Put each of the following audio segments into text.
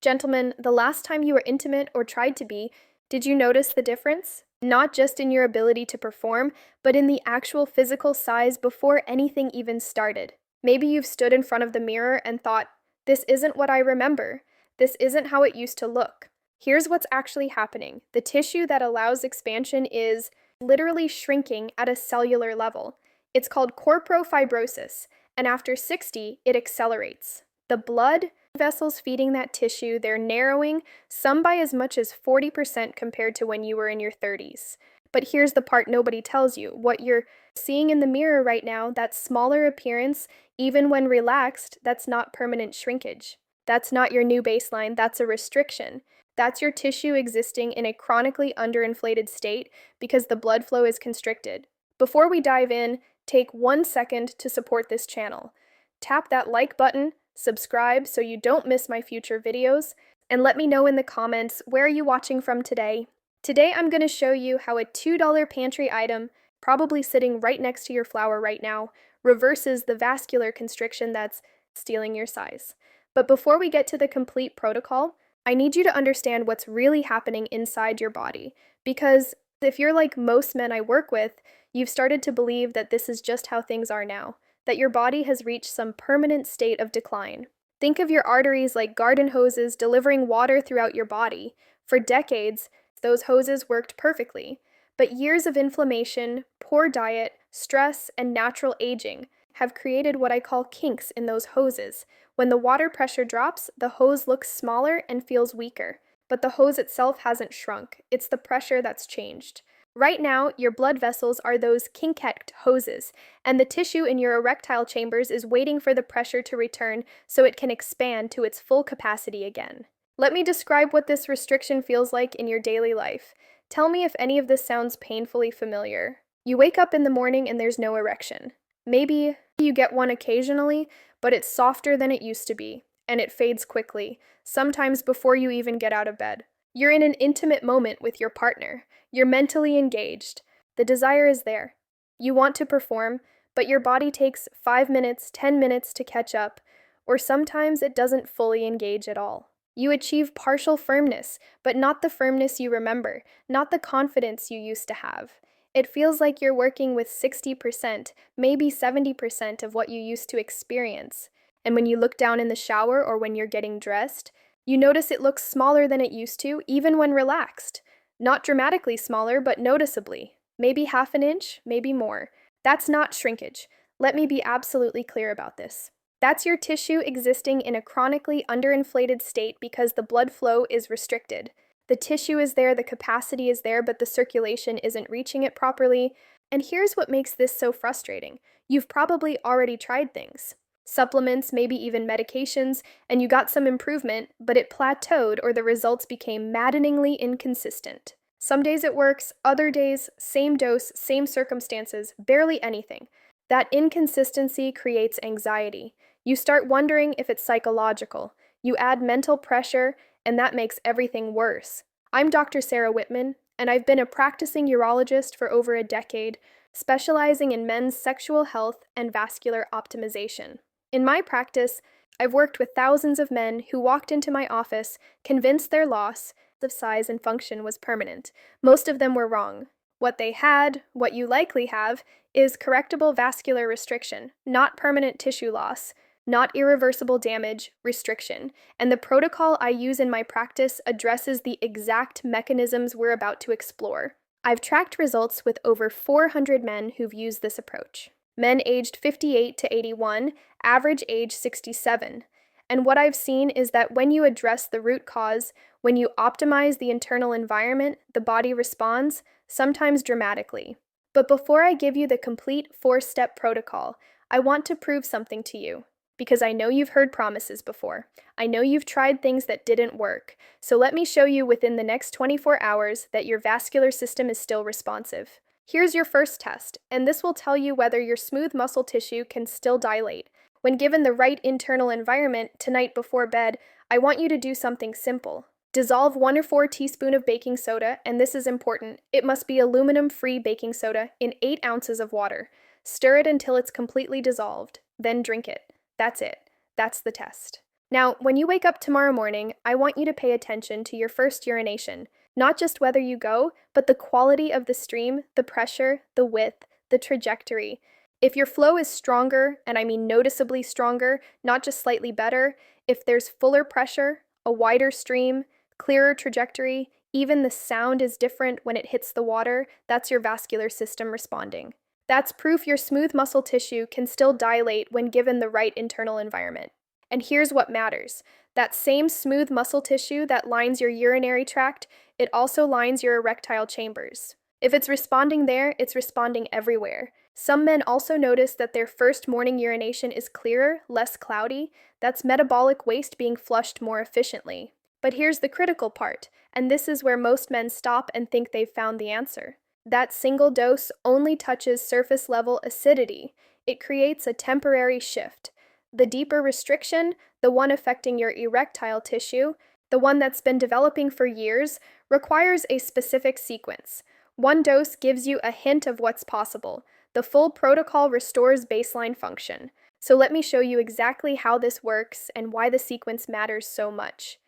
Gentlemen, the last time you were intimate or tried to be, did you notice the difference? Not just in your ability to perform, but in the actual physical size before anything even started. Maybe you've stood in front of the mirror and thought, this isn't what I remember. This isn't how it used to look. Here's what's actually happening. The tissue that allows expansion is literally shrinking at a cellular level. It's called fibrosis, and after 60, it accelerates. The blood vessels feeding that tissue, they're narrowing, some by as much as 40% compared to when you were in your 30s. But here's the part nobody tells you. What you're seeing in the mirror right now, that smaller appearance, even when relaxed, that's not permanent shrinkage. That's not your new baseline, that's a restriction. That's your tissue existing in a chronically underinflated state because the blood flow is constricted. Before we dive in, take 1 second to support this channel. Tap that like button, subscribe so you don't miss my future videos, and let me know in the comments where are you watching from today. Today I'm going to show you how a $2 pantry item, probably sitting right next to your flower right now, reverses the vascular constriction that's stealing your size. But before we get to the complete protocol, I need you to understand what's really happening inside your body, because if you're like most men I work with, you've started to believe that this is just how things are now, that your body has reached some permanent state of decline. Think of your arteries like garden hoses delivering water throughout your body. For decades, those hoses worked perfectly, but years of inflammation, poor diet, stress, and natural aging have created what I call kinks in those hoses. When the water pressure drops, the hose looks smaller and feels weaker, but the hose itself hasn't shrunk. It's the pressure that's changed. Right now, your blood vessels are those kinked hoses, and the tissue in your erectile chambers is waiting for the pressure to return so it can expand to its full capacity again. Let me describe what this restriction feels like in your daily life. Tell me if any of this sounds painfully familiar. You wake up in the morning and there's no erection. Maybe you get one occasionally, but it's softer than it used to be, and it fades quickly, sometimes before you even get out of bed. You're in an intimate moment with your partner. You're mentally engaged. The desire is there. You want to perform, but your body takes 5 minutes, 10 minutes to catch up, or sometimes it doesn't fully engage at all. You achieve partial firmness, but not the firmness you remember, not the confidence you used to have. It feels like you're working with 60%, maybe 70% of what you used to experience. And when you look down in the shower or when you're getting dressed, you notice it looks smaller than it used to, even when relaxed. Not dramatically smaller, but noticeably. Maybe half an inch, maybe more. That's not shrinkage. Let me be absolutely clear about this. That's your tissue existing in a chronically underinflated state because the blood flow is restricted. The tissue is there, the capacity is there, but the circulation isn't reaching it properly. And here's what makes this so frustrating. You've probably already tried things. Supplements, maybe even medications, and you got some improvement, but it plateaued or the results became maddeningly inconsistent. Some days it works, other days, same dose, same circumstances, barely anything. That inconsistency creates anxiety. You start wondering if it's psychological. You add mental pressure, and that makes everything worse. I'm Dr. Sarah Whitman, and I've been a practicing urologist for over a decade, specializing in men's sexual health and vascular optimization. In my practice, I've worked with thousands of men who walked into my office convinced their loss of size and function was permanent. Most of them were wrong. What they had, what you likely have, is correctable vascular restriction, not permanent tissue loss, not irreversible damage, restriction. And the protocol I use in my practice addresses the exact mechanisms we're about to explore. I've tracked results with over 400 men who've used this approach. Men aged 58 to 81, average age 67. And what I've seen is that when you address the root cause, when you optimize the internal environment, the body responds, sometimes dramatically. But before I give you the complete 4-step protocol, I want to prove something to you. Because I know you've heard promises before. I know you've tried things that didn't work. So let me show you within the next 24 hours that your vascular system is still responsive. Here's your first test, and this will tell you whether your smooth muscle tissue can still dilate. When given the right internal environment tonight before bed, I want you to do something simple. Dissolve 1 or 4 teaspoons of baking soda, and this is important. It must be aluminum-free baking soda in 8 ounces of water. Stir it until it's completely dissolved. Then drink it. That's it. That's the test. Now, when you wake up tomorrow morning, I want you to pay attention to your first urination. Not just whether you go, but the quality of the stream, the pressure, the width, the trajectory. If your flow is stronger, and I mean noticeably stronger, not just slightly better, if there's fuller pressure, a wider stream, clearer trajectory, even the sound is different when it hits the water, that's your vascular system responding. That's proof your smooth muscle tissue can still dilate when given the right internal environment. And here's what matters. That same smooth muscle tissue that lines your urinary tract, it also lines your erectile chambers. If it's responding there, it's responding everywhere. Some men also notice that their first morning urination is clearer, less cloudy. That's metabolic waste being flushed more efficiently. But here's the critical part, and this is where most men stop and think they've found the answer. That single dose only touches surface level acidity. It creates a temporary shift. The deeper restriction, the one affecting your erectile tissue, the one that's been developing for years, requires a specific sequence. One dose gives you a hint of what's possible. The full protocol restores baseline function. So let me show you exactly how this works and why the sequence matters so much.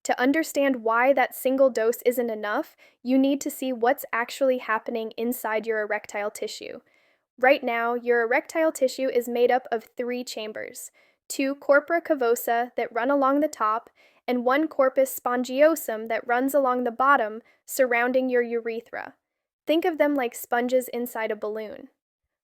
To understand why that single dose isn't enough, you need to see what's actually happening inside your erectile tissue. Right now, your erectile tissue is made up of 3 chambers, 2 corpora cavosa that run along the top, and 1 corpus spongiosum that runs along the bottom, surrounding your urethra. Think of them like sponges inside a balloon.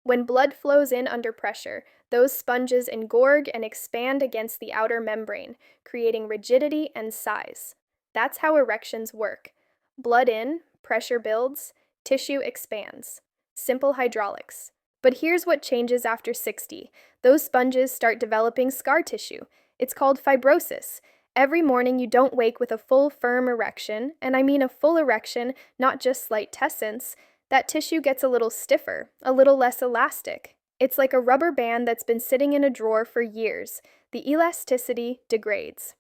When blood flows in under pressure, those sponges engorge and expand against the outer membrane, creating rigidity and size. That's how erections work. Blood in, pressure builds, tissue expands. Simple hydraulics. But here's what changes after 60. Those sponges start developing scar tissue. It's called fibrosis. Every morning you don't wake with a full, firm erection, and I mean a full erection, not just slight tessence. That tissue gets a little stiffer, a little less elastic. It's like a rubber band that's been sitting in a drawer for years. The elasticity degrades.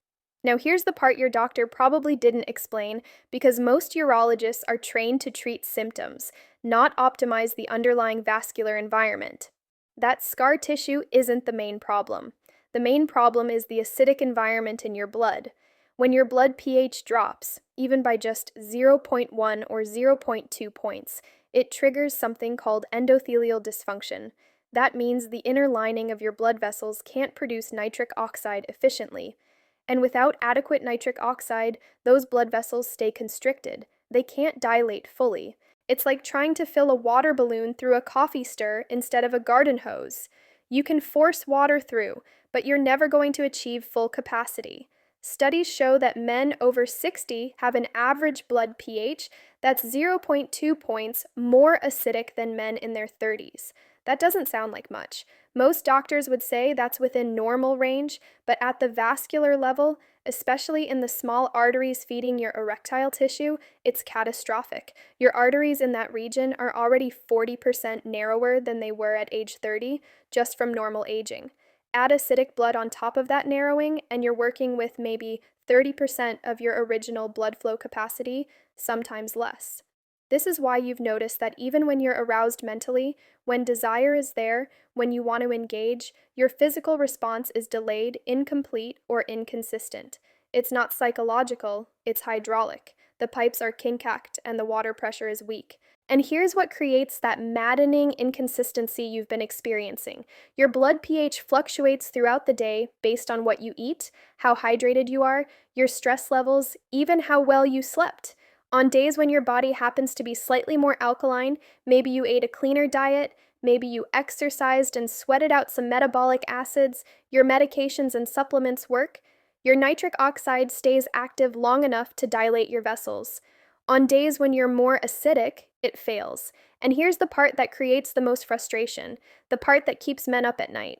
Now here's the part your doctor probably didn't explain, because most urologists are trained to treat symptoms, not optimize the underlying vascular environment. That scar tissue isn't the main problem. The main problem is the acidic environment in your blood. When your blood pH drops, even by just 0.1 or 0.2 points, it triggers something called endothelial dysfunction. That means the inner lining of your blood vessels can't produce nitric oxide efficiently. And without adequate nitric oxide, those blood vessels stay constricted. They can't dilate fully. It's like trying to fill a water balloon through a coffee stir instead of a garden hose. You can force water through, but you're never going to achieve full capacity. Studies show that men over 60 have an average blood pH that's 0.2 points more acidic than men in their 30s. That doesn't sound like much. Most doctors would say that's within normal range, but at the vascular level, especially in the small arteries feeding your erectile tissue, it's catastrophic. Your arteries in that region are already 40% narrower than they were at age 30, just from normal aging. Add acidic blood on top of that narrowing, and you're working with maybe 30% of your original blood flow capacity, sometimes less. This is why you've noticed that even when you're aroused mentally, when desire is there, when you want to engage, your physical response is delayed, incomplete, or inconsistent. It's not psychological, it's hydraulic. The pipes are kinked and the water pressure is weak. And here's what creates that maddening inconsistency you've been experiencing. Your blood pH fluctuates throughout the day based on what you eat, how hydrated you are, your stress levels, even how well you slept. On days when your body happens to be slightly more alkaline, maybe you ate a cleaner diet, maybe you exercised and sweated out some metabolic acids, your medications and supplements work, your nitric oxide stays active long enough to dilate your vessels. On days when you're more acidic, it fails. And here's the part that creates the most frustration, the part that keeps men up at night.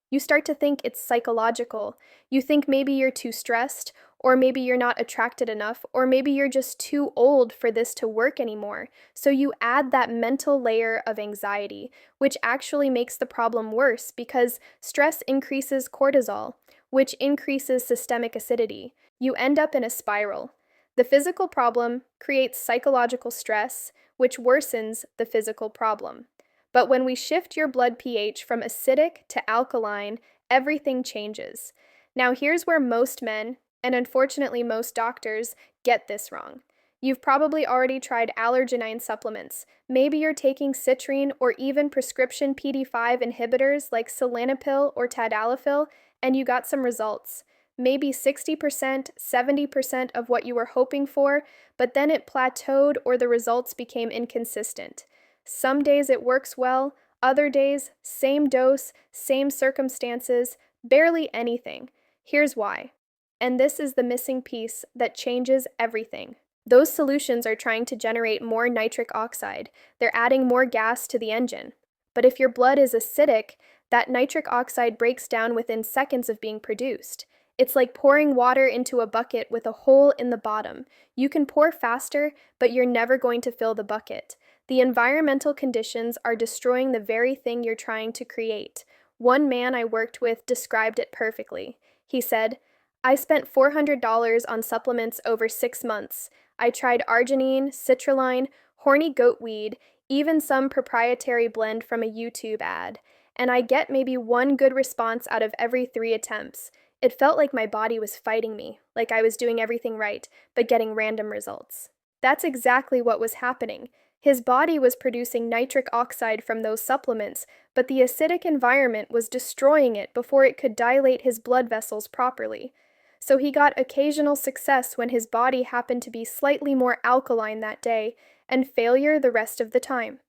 You start to think it's psychological. You think maybe you're too stressed, or maybe you're not attracted enough, or maybe you're just too old for this to work anymore. So you add that mental layer of anxiety, which actually makes the problem worse because stress increases cortisol, which increases systemic acidity. You end up in a spiral. The physical problem creates psychological stress, which worsens the physical problem. But when we shift your blood pH from acidic to alkaline, everything changes. Now, here's where most men, and unfortunately most doctors, get this wrong. You've probably already tried allergenine supplements. Maybe you're taking citrine or even prescription PD5 inhibitors like sildenafil or tadalafil, and you got some results. Maybe 60%, 70% of what you were hoping for, but then it plateaued or the results became inconsistent. Some days it works well, other days, same dose, same circumstances, barely anything. Here's why. And this is the missing piece that changes everything. Those solutions are trying to generate more nitric oxide. They're adding more gas to the engine. But if your blood is acidic, that nitric oxide breaks down within seconds of being produced. It's like pouring water into a bucket with a hole in the bottom. You can pour faster, but you're never going to fill the bucket. The environmental conditions are destroying the very thing you're trying to create. One man I worked with described it perfectly. He said, "I spent $400 on supplements over 6 months. I tried arginine, citrulline, horny goat weed, even some proprietary blend from a YouTube ad. And I get maybe one good response out of every 3 attempts. It felt like my body was fighting me, like I was doing everything right, but getting random results." That's exactly what was happening. His body was producing nitric oxide from those supplements, but the acidic environment was destroying it before it could dilate his blood vessels properly. So he got occasional success when his body happened to be slightly more alkaline that day, and failure the rest of the time.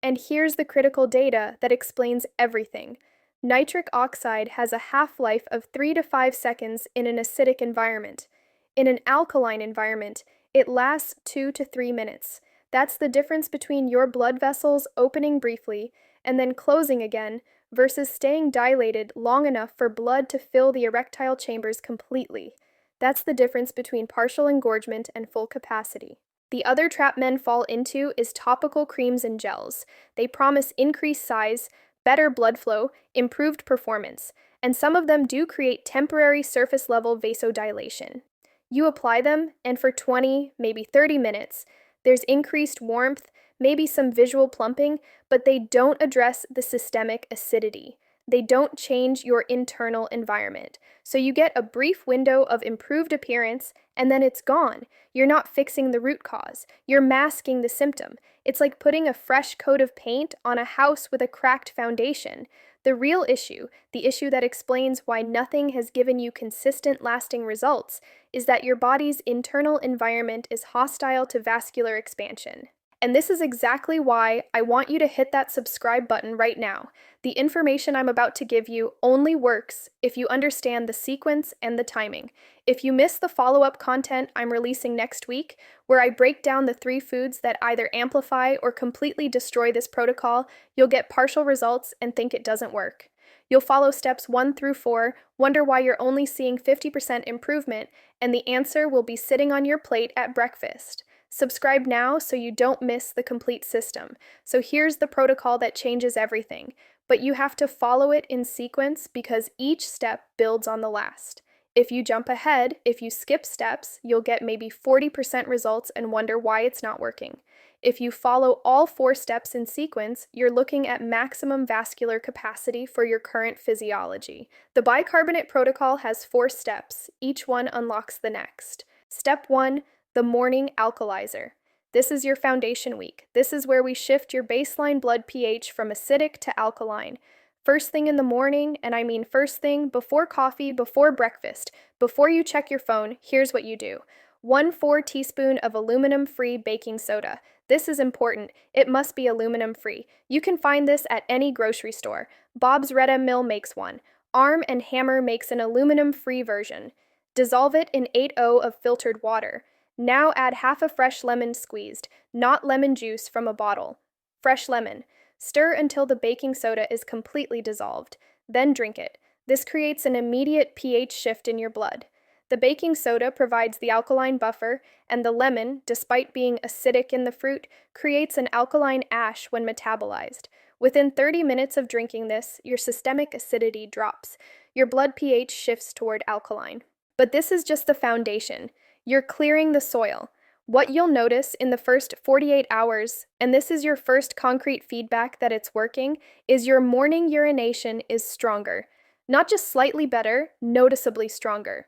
And here's the critical data that explains everything. Nitric oxide has a half-life of 3 to 5 seconds in an acidic environment. In an alkaline environment, it lasts 2 to 3 minutes. That's the difference between your blood vessels opening briefly and then closing again versus staying dilated long enough for blood to fill the erectile chambers completely. That's the difference between partial engorgement and full capacity. The other trap men fall into is topical creams and gels. They promise increased size, better blood flow, improved performance, and some of them do create temporary surface level vasodilation. You apply them, and for 20, maybe 30 minutes, there's increased warmth, maybe some visual plumping, but they don't address the systemic acidity. They don't change your internal environment. So you get a brief window of improved appearance, and then it's gone. You're not fixing the root cause. You're masking the symptom. It's like putting a fresh coat of paint on a house with a cracked foundation. The real issue, the issue that explains why nothing has given you consistent, lasting results, is that your body's internal environment is hostile to vascular expansion. And this is exactly why I want you to hit that subscribe button right now. The information I'm about to give you only works if you understand the sequence and the timing. If you miss the follow-up content I'm releasing next week, where I break down the 3 foods that either amplify or completely destroy this protocol, you'll get partial results and think it doesn't work. You'll follow steps 1 through 4, wonder why you're only seeing 50% improvement, and the answer will be sitting on your plate at breakfast. Subscribe now so you don't miss the complete system. So here's the protocol that changes everything, but you have to follow it in sequence because each step builds on the last. If you jump ahead, if you skip steps, you'll get maybe 40% results and wonder why it's not working. If you follow all 4 steps in sequence, you're looking at maximum vascular capacity for your current physiology. The bicarbonate protocol has 4 steps. Each one unlocks the next. Step 1, the morning alkalizer. This is your foundation week. This is where we shift your baseline blood pH from acidic to alkaline. First thing in the morning, and I mean first thing, before coffee, before breakfast, before you check your phone, here's what you do. 1/4 teaspoon of aluminum-free baking soda. This is important. It must be aluminum-free. You can find this at any grocery store. Bob's Red M Mill makes one. Arm & Hammer makes an aluminum-free version. Dissolve it in 8/0 of filtered water. Now add half a fresh lemon squeezed, not lemon juice from a bottle. Fresh lemon. Stir until the baking soda is completely dissolved. Then drink it. This creates an immediate pH shift in your blood. The baking soda provides the alkaline buffer, and the lemon, despite being acidic in the fruit, creates an alkaline ash when metabolized. Within 30 minutes of drinking this, your systemic acidity drops. Your blood pH shifts toward alkaline. But this is just the foundation. You're clearing the soil. What you'll notice in the first 48 hours, and this is your first concrete feedback that it's working, is your morning urination is stronger. Not just slightly better, noticeably stronger.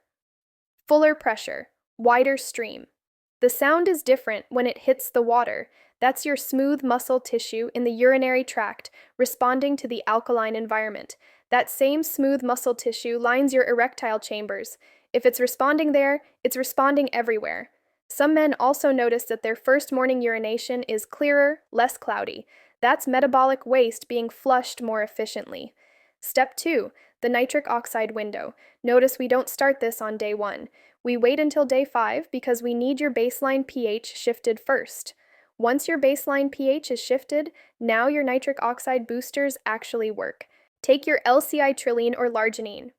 Fuller pressure, wider stream. The sound is different when it hits the water. That's your smooth muscle tissue in the urinary tract responding to the alkaline environment. That same smooth muscle tissue lines your erectile chambers. If it's responding there, it's responding everywhere. Some men also notice that their first morning urination is clearer, less cloudy. That's metabolic waste being flushed more efficiently. Step 2, the nitric oxide window. Notice we don't start this on day 1. We wait until day 5 because we need your baseline pH shifted first. Once your baseline pH is shifted, now your nitric oxide boosters actually work. Take your LCI-trilene or larginine.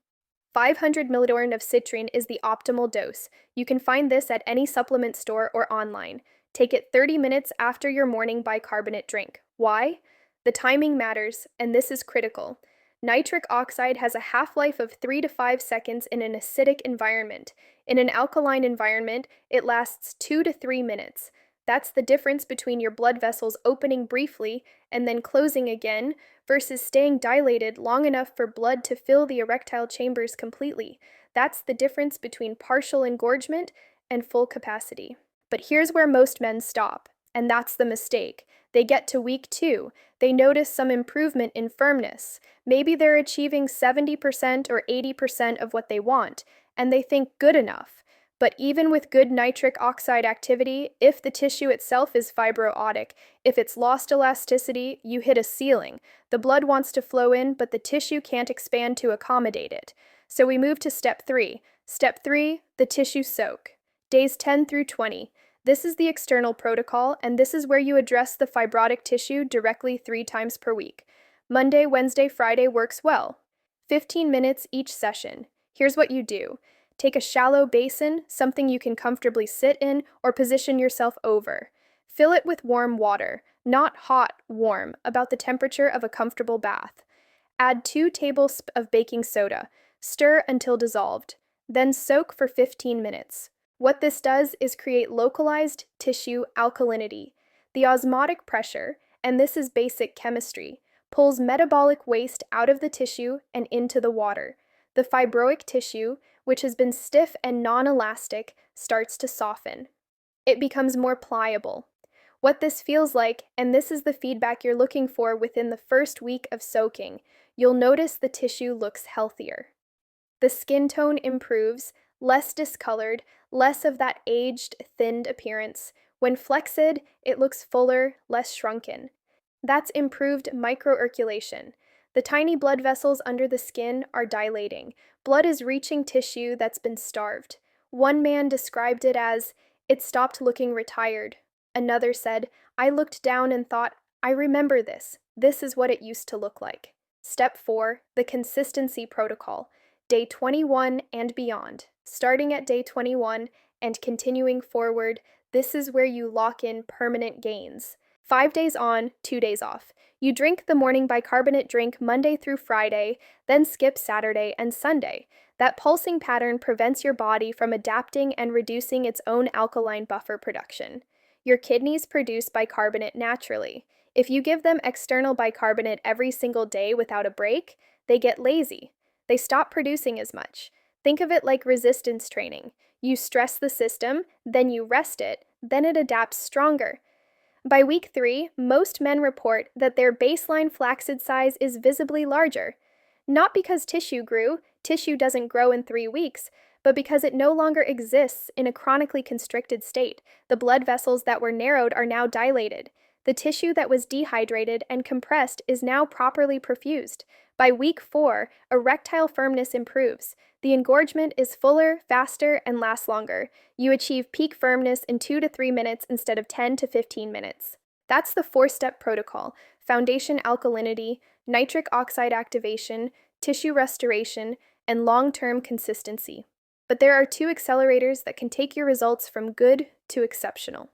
500 milliliters of citrine is the optimal dose. You can find this at any supplement store or online. Take it 30 minutes after your morning bicarbonate drink. Why? The timing matters, and this is critical. Nitric oxide has a half-life of 3 to 5 seconds in an acidic environment. In an alkaline environment, it lasts 2 to 3 minutes. That's the difference between your blood vessels opening briefly and then closing again versus staying dilated long enough for blood to fill the erectile chambers completely. That's the difference between partial engorgement and full capacity. But here's where most men stop, and that's the mistake. They get to week 2. They notice some improvement in firmness. Maybe they're achieving 70% or 80% of what they want, and they think good enough. But even with good nitric oxide activity, if the tissue itself is fibrotic, if it's lost elasticity, you hit a ceiling. The blood wants to flow in, but the tissue can't expand to accommodate it. So we move to step 3. Step 3, the tissue soak. Days 10 through 20. This is the external protocol, and this is where you address the fibrotic tissue directly 3 times per week. Monday, Wednesday, Friday works well. 15 minutes each session. Here's what you do. Take a shallow basin, something you can comfortably sit in or position yourself over. Fill it with warm water, not hot, warm, about the temperature of a comfortable bath. Add 2 tablespoons of baking soda. Stir until dissolved. Then soak for 15 minutes. What this does is create localized tissue alkalinity. The osmotic pressure, and this is basic chemistry, pulls metabolic waste out of the tissue and into the water. The fibrotic tissue, which has been stiff and non-elastic, starts to soften. It becomes more pliable. What this feels like, and this is the feedback you're looking for within the first week of soaking, you'll notice the tissue looks healthier. The skin tone improves, less discolored, less of that aged, thinned appearance. When flexed, it looks fuller, less shrunken. That's improved microirculation. The tiny blood vessels under the skin are dilating. Blood is reaching tissue that's been starved. One man described it as, "It stopped looking retired." Another said, "I looked down and thought, I remember this. This is what it used to look like." Step 4, the consistency protocol. Day 21 and beyond. Starting at day 21 and continuing forward, this is where you lock in permanent gains. 5 days on, 2 days off. You drink the morning bicarbonate drink Monday through Friday, then skip Saturday and Sunday. That pulsing pattern prevents your body from adapting and reducing its own alkaline buffer production. Your kidneys produce bicarbonate naturally. If you give them external bicarbonate every single day without a break, they get lazy. They stop producing as much. Think of it like resistance training. You stress the system, then you rest it, then it adapts stronger. By week 3, most men report that their baseline flaccid size is visibly larger. Not because tissue grew, tissue doesn't grow in 3 weeks, but because it no longer exists in a chronically constricted state. The blood vessels that were narrowed are now dilated. The tissue that was dehydrated and compressed is now properly perfused. By week 4, erectile firmness improves. The engorgement is fuller, faster, and lasts longer. You achieve peak firmness in 2 to 3 minutes instead of 10 to 15 minutes. That's the 4-step protocol: foundation alkalinity, nitric oxide activation, tissue restoration, and long-term consistency. But there are 2 accelerators that can take your results from good to exceptional.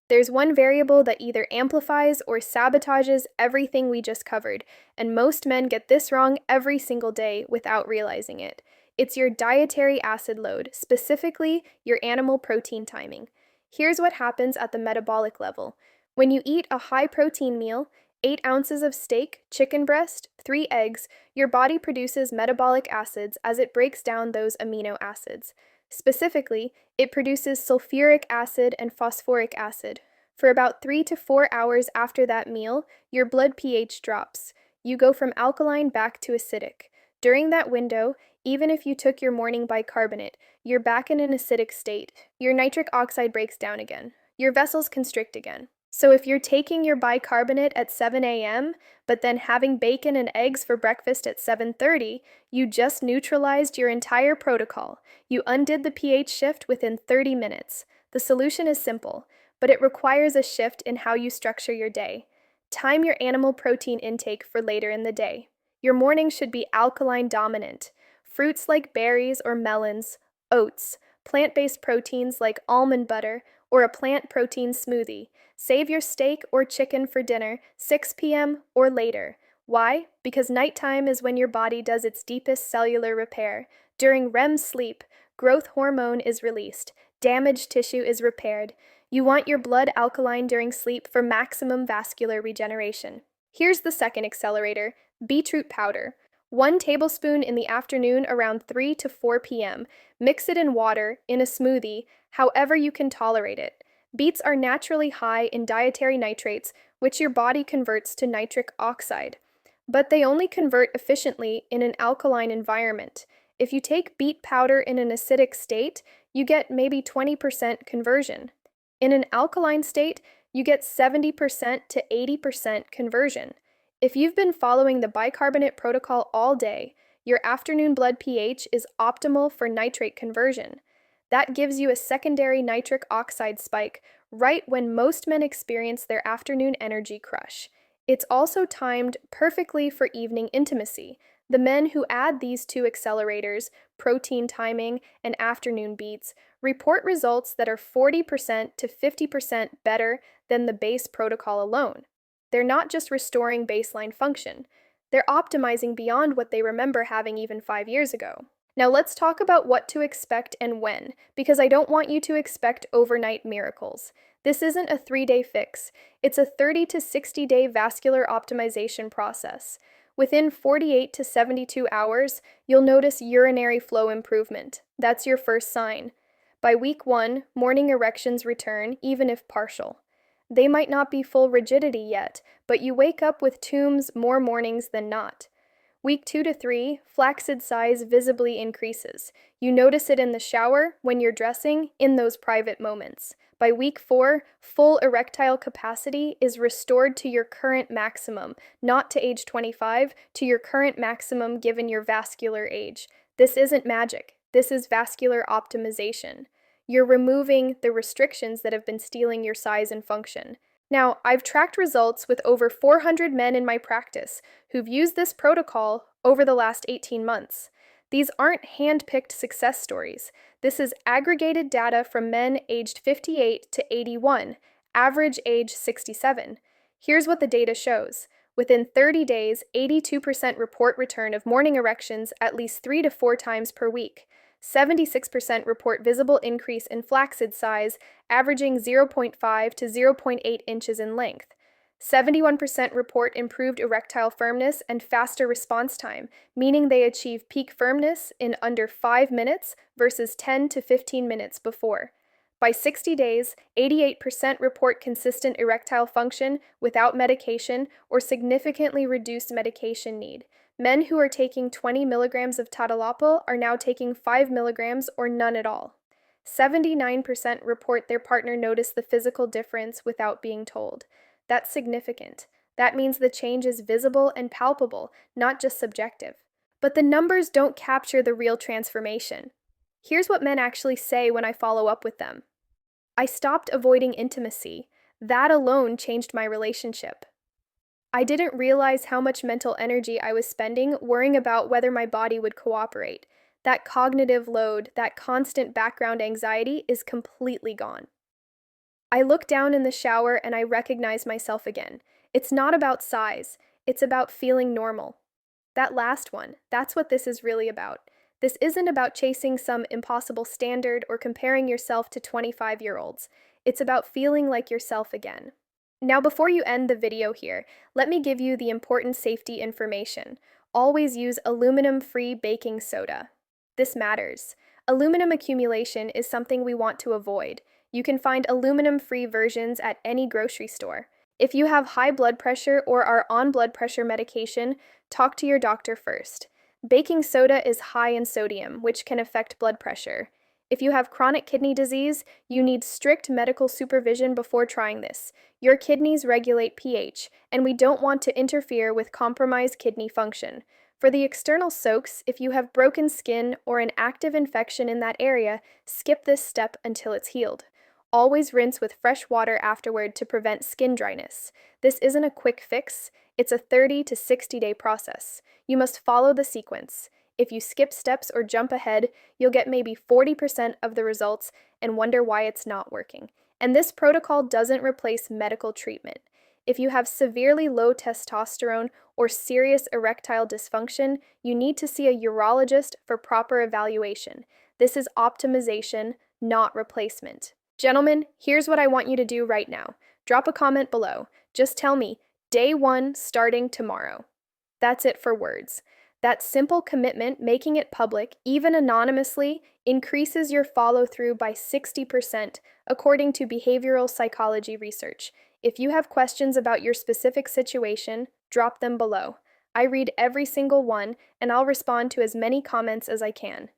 There's one variable that either amplifies or sabotages everything we just covered, and most men get this wrong every single day without realizing it. It's your dietary acid load, specifically your animal protein timing. Here's what happens at the metabolic level. When you eat a high-protein meal, 8 ounces of steak, chicken breast, 3 eggs, your body produces metabolic acids as it breaks down those amino acids. Specifically, it produces sulfuric acid and phosphoric acid. For about 3 to 4 hours after that meal, your blood pH drops. You go from alkaline back to acidic. During that window, even if you took your morning bicarbonate, you're back in an acidic state. Your nitric oxide breaks down again. Your vessels constrict again. So if you're taking your bicarbonate at 7 a.m., but then having bacon and eggs for breakfast at 7:30, you just neutralized your entire protocol. You undid the pH shift within 30 minutes. The solution is simple, but it requires a shift in how you structure your day. Time your animal protein intake for later in the day. Your morning should be alkaline dominant. Fruits like berries or melons, oats, plant-based proteins like almond butter, or a plant protein smoothie. Save your steak or chicken for dinner, 6 p.m. or later. Why? Because nighttime is when your body does its deepest cellular repair. During REM sleep, growth hormone is released. Damaged tissue is repaired. You want your blood alkaline during sleep for maximum vascular regeneration. Here's the second accelerator, beetroot powder. 1 tablespoon in the afternoon around 3 to 4 p.m. Mix it in water, in a smoothie, however you can tolerate it. Beets are naturally high in dietary nitrates, which your body converts to nitric oxide. But they only convert efficiently in an alkaline environment. If you take beet powder in an acidic state, you get maybe 20% conversion. In an alkaline state, you get 70% to 80% conversion. If you've been following the bicarbonate protocol all day, your afternoon blood pH is optimal for nitrate conversion. That gives you a secondary nitric oxide spike right when most men experience their afternoon energy crush. It's also timed perfectly for evening intimacy. The men who add these two accelerators, protein timing and afternoon beats, report results that are 40% to 50% better than the base protocol alone. They're not just restoring baseline function, they're optimizing beyond what they remember having even 5 years ago. Now let's talk about what to expect and when, because I don't want you to expect overnight miracles. This isn't a 3-day fix, it's a 30 to 60-day vascular optimization process. Within 48 to 72 hours, you'll notice urinary flow improvement. That's your first sign. By week 1, morning erections return, even if partial. They might not be full rigidity yet, but you wake up with tombs more mornings than not. Week 2 to 3, flaccid size visibly increases. You notice it in the shower, when you're dressing, in those private moments. By week 4, full erectile capacity is restored to your current maximum, not to age 25, to your current maximum given your vascular age. This isn't magic. This is vascular optimization. You're removing the restrictions that have been stealing your size and function. Now, I've tracked results with over 400 men in my practice who've used this protocol over the last 18 months. These aren't hand-picked success stories. This is aggregated data from men aged 58 to 81, average age 67. Here's what the data shows. Within 30 days, 82% report return of morning erections at least 3 to 4 times per week. 76% report visible increase in flaccid size, averaging 0.5 to 0.8 inches in length. 71% report improved erectile firmness and faster response time, meaning they achieve peak firmness in under 5 minutes versus 10 to 15 minutes before. By 60 days, 88% report consistent erectile function without medication or significantly reduced medication need. Men who are taking 20 milligrams of tadalafil are now taking 5 milligrams or none at all. 79% report their partner noticed the physical difference without being told. That's significant. That means the change is visible and palpable, not just subjective. But the numbers don't capture the real transformation. Here's what men actually say when I follow up with them. I stopped avoiding intimacy. That alone changed my relationship. I didn't realize how much mental energy I was spending worrying about whether my body would cooperate. That cognitive load, that constant background anxiety is completely gone. I look down in the shower and I recognize myself again. It's not about size, it's about feeling normal. That last one, that's what this is really about. This isn't about chasing some impossible standard or comparing yourself to 25-year-olds. It's about feeling like yourself again. Now, before you end the video here, let me give you the important safety information. Always use aluminum-free baking soda. This matters. Aluminum accumulation is something we want to avoid. You can find aluminum-free versions at any grocery store. If you have high blood pressure or are on blood pressure medication, talk to your doctor first. Baking soda is high in sodium, which can affect blood pressure. If you have chronic kidney disease, you need strict medical supervision before trying this. Your kidneys regulate pH, and we don't want to interfere with compromised kidney function. For the external soaks, if you have broken skin or an active infection in that area, skip this step until it's healed. Always rinse with fresh water afterward to prevent skin dryness. This isn't a quick fix, it's a 30 to 60-day process. You must follow the sequence. If you skip steps or jump ahead, you'll get maybe 40% of the results and wonder why it's not working. And this protocol doesn't replace medical treatment. If you have severely low testosterone or serious erectile dysfunction, you need to see a urologist for proper evaluation. This is optimization, not replacement. Gentlemen, here's what I want you to do right now. Drop a comment below. Just tell me, day 1 starting tomorrow. That's it for words. That simple commitment, making it public, even anonymously, increases your follow-through by 60%, according to behavioral psychology research. If you have questions about your specific situation, drop them below. I read every single one, and I'll respond to as many comments as I can.